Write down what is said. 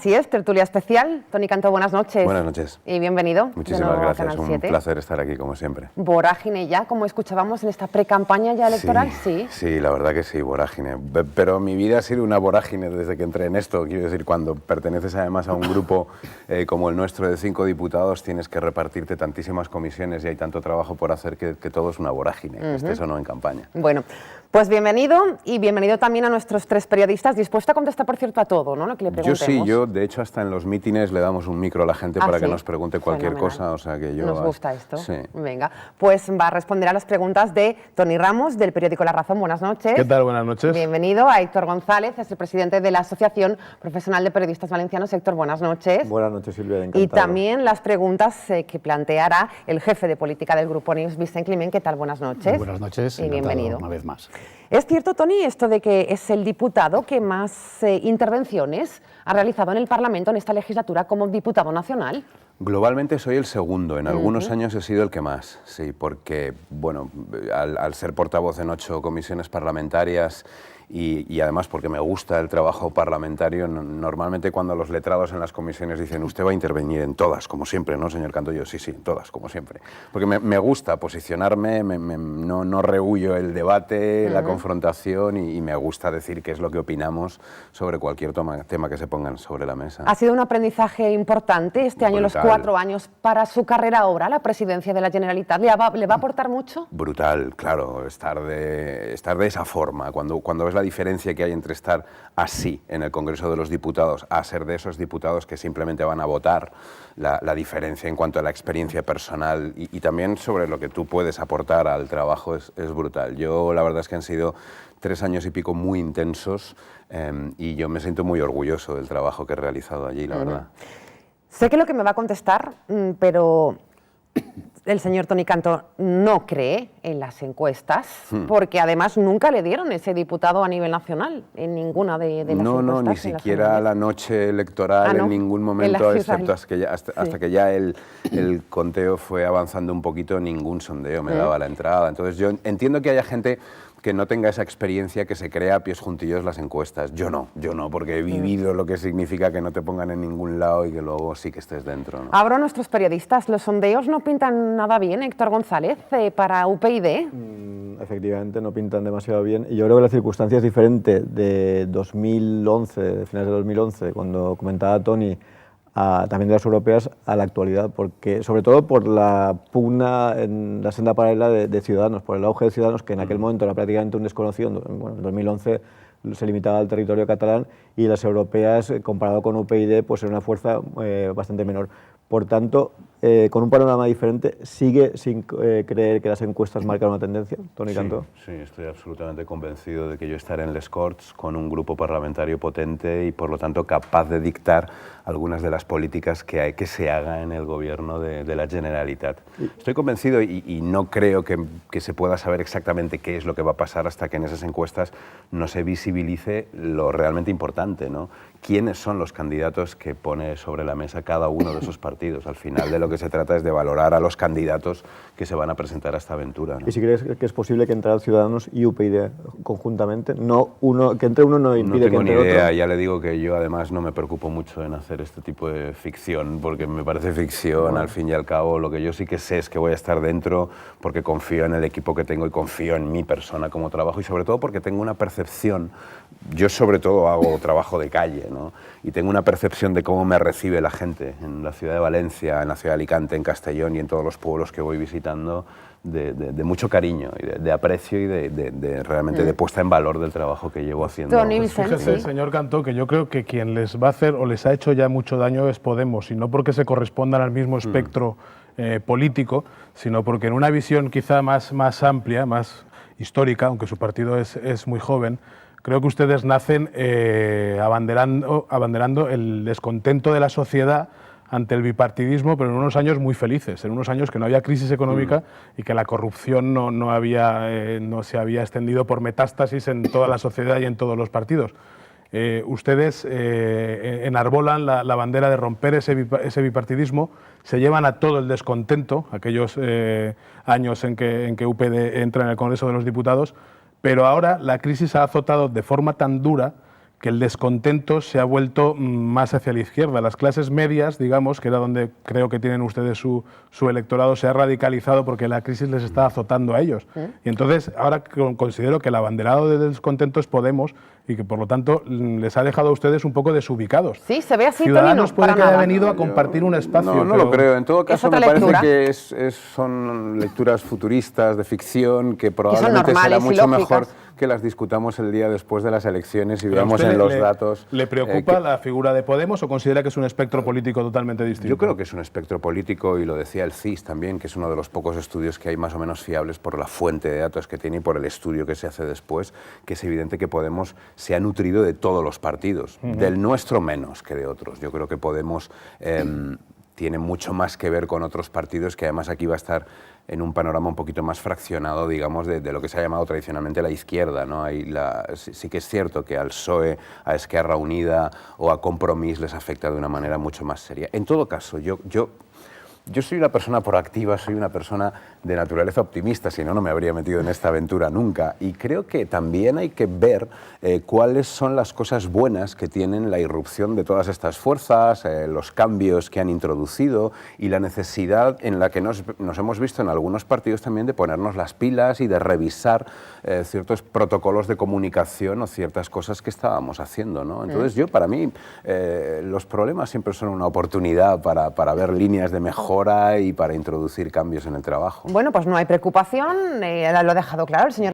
Así es, tertulia especial. Toni Cantó, buenas noches. Buenas noches. Y bienvenido. Muchísimas gracias, un placer estar aquí como siempre. Vorágine ya, como escuchábamos en esta pre-campaña ya electoral, sí. Sí, la verdad que sí, vorágine. Pero mi vida ha sido una vorágine desde que entré en esto. Quiero decir, cuando perteneces además a un grupo como el nuestro de 5 diputados, tienes que repartirte tantísimas comisiones y hay tanto trabajo por hacer que todo es una vorágine, estés o no en campaña. Bueno, pues bienvenido y bienvenido también a nuestros 3 periodistas, dispuesto a contestar, por cierto, a todo, ¿no? Lo que le preguntemos. Yo sí, de hecho hasta en los mítines le damos un micro a la gente para ¿sí? que nos pregunte cualquier cosa, o sea que yo... Nos gusta esto. Sí. Venga, pues va a responder a las preguntas de Toni Ramos, del periódico La Razón. Buenas noches. ¿Qué tal? Buenas noches. Bienvenido a Héctor González, es el presidente de la Asociación Profesional de Periodistas Valencianos. Héctor, buenas noches. Buenas noches, Silvia, encantado. Y también las preguntas que planteará el jefe de política del Grupo Neus, Vicent Climent. ¿Qué tal? Buenas noches. Buenas noches y bienvenido. Una vez más. ¿Es cierto, Toni, esto de que es el diputado que más intervenciones ha realizado en el Parlamento en esta legislatura como diputado nacional? Globalmente soy el segundo, en algunos años he sido el que más, sí, porque, bueno, al ser portavoz en 8 comisiones parlamentarias y además porque me gusta el trabajo parlamentario, normalmente cuando los letrados en las comisiones dicen usted va a intervenir en todas, como siempre, ¿no, señor Cantó? Yo sí, en todas, como siempre. Porque me gusta posicionarme, no rehuyo el debate, la confrontación y me gusta decir qué es lo que opinamos sobre cualquier tema que se pongan sobre la mesa. Ha sido un aprendizaje importante este año, Brutal. los 4 años, para su carrera ahora, la presidencia de la Generalitat. ¿Le va a aportar mucho? Brutal, claro, estar de esa forma, cuando ves la diferencia que hay entre estar así en el Congreso de los Diputados a ser de esos diputados que simplemente van a votar, la diferencia en cuanto a la experiencia personal y también sobre lo que tú puedes aportar al trabajo es brutal. Yo la verdad es que han sido 3 años y pico muy intensos y yo me siento muy orgulloso del trabajo que he realizado allí, la verdad. Sé que lo que me va a contestar, pero el señor Toni Cantó no cree en las encuestas, porque además nunca le dieron ese diputado a nivel nacional en ninguna de las encuestas. No, ni siquiera la noche electoral en ningún momento, excepto hasta que ya el conteo fue avanzando un poquito, ningún sondeo me daba la entrada. Entonces yo entiendo que haya gente que no tenga esa experiencia, que se crea a pies juntillos las encuestas. Yo no, porque he vivido lo que significa que no te pongan en ningún lado y que luego sí que estés dentro, ¿no? Abro a nuestros periodistas. Los sondeos no pintan nada bien, Héctor González, para UPyD. Efectivamente, no pintan demasiado bien. Y yo creo que la circunstancia es diferente de 2011, de finales de 2011, cuando comentaba Toni, también de las europeas, a la actualidad, porque sobre todo por la pugna en la senda paralela de Ciudadanos, por el auge de Ciudadanos, que en aquel momento era prácticamente un desconocido. Bueno, en 2011 se limitaba al territorio catalán y las europeas, comparado con UPyD, pues era una fuerza bastante menor. Por tanto, con un panorama diferente, ¿sigue sin creer que las encuestas marcan una tendencia, Toni Cantó? Sí, estoy absolutamente convencido de que yo estaré en les Corts con un grupo parlamentario potente y, por lo tanto, capaz de dictar algunas de las políticas que se haga en el gobierno de la Generalitat. Estoy convencido y no creo que se pueda saber exactamente qué es lo que va a pasar hasta que en esas encuestas no se visibilice lo realmente importante, ¿no? ¿Quiénes son los candidatos que pone sobre la mesa cada uno de esos partidos? Al final de lo que se trata es de valorar a los candidatos que se van a presentar a esta aventura, ¿no? ¿Y si crees que es posible que entren Ciudadanos y UPyD conjuntamente? Que entre uno no impide que entre otro. No tengo ni idea, ya le digo que yo además no me preocupo mucho en hacer este tipo de ficción, porque me parece ficción, al fin y al cabo. Lo que yo sí que sé es que voy a estar dentro porque confío en el equipo que tengo y confío en mi persona como trabajo y sobre todo porque tengo una percepción. Yo sobre todo hago trabajo de calle, ¿no? Y tengo una percepción de cómo me recibe la gente en la ciudad de Valencia, en la ciudad de Alicante, en Castellón y en todos los pueblos que voy visitando, de mucho cariño y de aprecio y realmente de puesta en valor del trabajo que llevo haciendo. Toni, Vicent, Fíjese, señor Cantó, que yo creo que quien les va a hacer o les ha hecho ya mucho daño es Podemos, y no porque se correspondan al mismo espectro político, sino porque en una visión quizá más amplia, más histórica, aunque su partido es muy joven, creo que ustedes nacen abanderando el descontento de la sociedad ante el bipartidismo, pero en unos años muy felices, en unos años que no había crisis económica y que la corrupción no se había extendido por metástasis en toda la sociedad y en todos los partidos. Ustedes enarbolan la bandera de romper ese bipartidismo, se llevan a todo el descontento, aquellos años en que UPyD entra en el Congreso de los Diputados, pero ahora la crisis ha azotado de forma tan dura que el descontento se ha vuelto más hacia la izquierda. Las clases medias, digamos, que era donde creo que tienen ustedes su electorado, se ha radicalizado porque la crisis les está azotando a ellos. Y entonces ahora considero que el abanderado de descontento es Podemos y que por lo tanto les ha dejado a ustedes un poco desubicados. Sí, se ve así, Ciudadanos Tony, puede para que haya nada. venido a compartir un espacio. No lo creo. En todo caso, otra me parece lectura. que son lecturas futuristas de ficción que probablemente será normales y mucho lógicas. mejor que las discutamos el día después de las elecciones y veamos en los datos. ¿Le preocupa la figura de Podemos o considera que es un espectro político totalmente distinto? Yo creo que es un espectro político, y lo decía el CIS también, que es uno de los pocos estudios que hay más o menos fiables por la fuente de datos que tiene y por el estudio que se hace después, que es evidente que Podemos se ha nutrido de todos los partidos, del nuestro menos que de otros. Yo creo que Podemos tiene mucho más que ver con otros partidos, que además aquí va a estar en un panorama un poquito más fraccionado, digamos, de lo que se ha llamado tradicionalmente la izquierda, ¿no? Sí que es cierto que al PSOE, a Esquerra Unida o a Compromís les afecta de una manera mucho más seria. En todo caso, yo soy una persona proactiva, soy una persona de naturaleza optimista, si no, no me habría metido en esta aventura nunca. Y creo que también hay que ver cuáles son las cosas buenas que tienen la irrupción de todas estas fuerzas, los cambios que han introducido y la necesidad en la que nos hemos visto en algunos partidos también de ponernos las pilas y de revisar ciertos protocolos de comunicación o ciertas cosas que estábamos haciendo, ¿no? Entonces para mí, los problemas siempre son una oportunidad para ver líneas de mejora y para introducir cambios en el trabajo. Bueno, pues no hay preocupación, lo ha dejado claro el señor